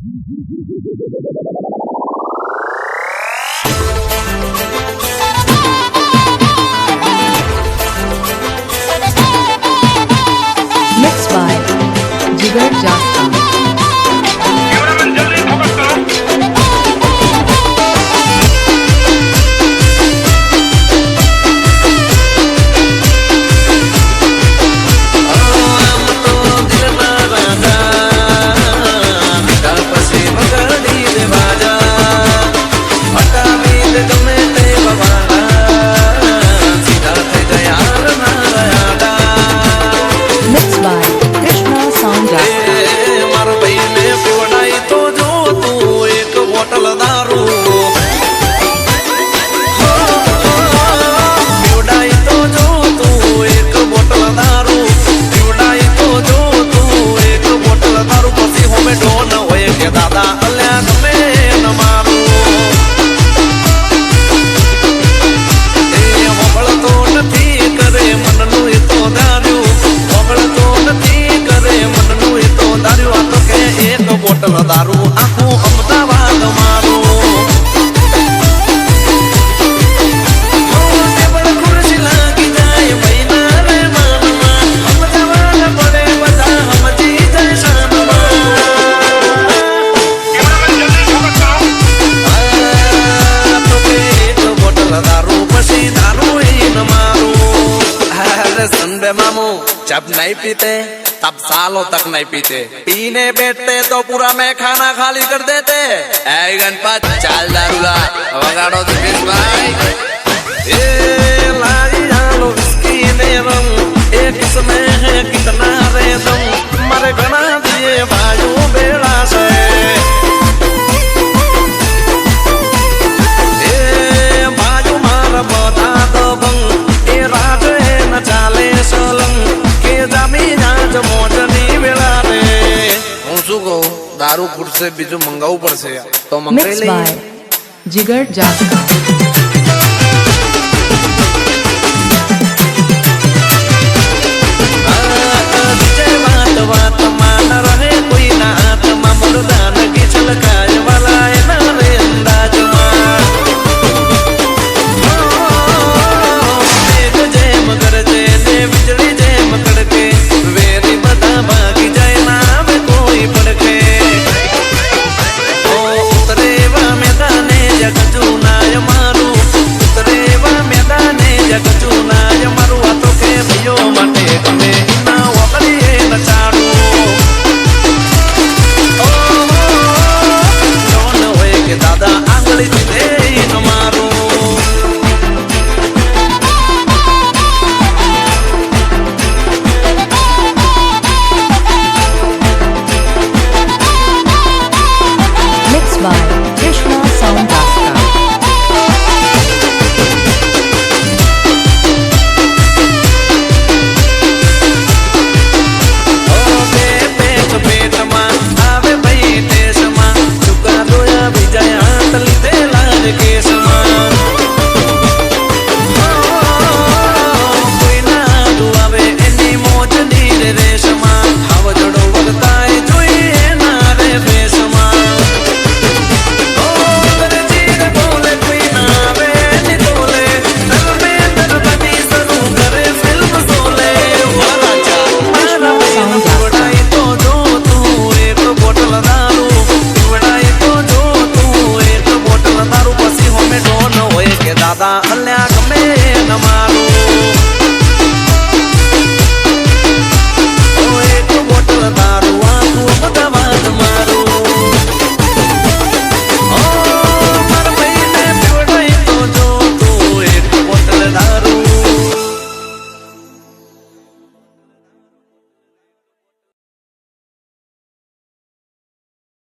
Mixed by Jigar Jasta. દારૂ આખું અમદાવાદ મારું ખુરશી લાગી જાય મહિના રે માનમાં અમદાવાદ પડે બધા સમજી જાય શાનમાં તો એક બોટલ દારૂ પછી દારૂ ન મારું અરે સંડે મામू जब नहीं पीते तब सालों तक नहीं पीते, पीने बैठते तो पूरा मैं खाना खाली कर देते। ऐ गणपत चाल दारूला वगाड़ो दिपेश भाई ए लाई डालो इसकी ने रंग एक इसमें है कितना रेदम मरे गना दिए भाइयों बेड़ा से ए भाइयों मारा बता दो बंग ए रात न चाले सलंग के जमीन मोजनी वेला रे હું શું કહું દારૂ ફૂટશે બીજું મંગાવવું પડશે તો મંગાવી લઈએ Mixed by Jigar Jasta.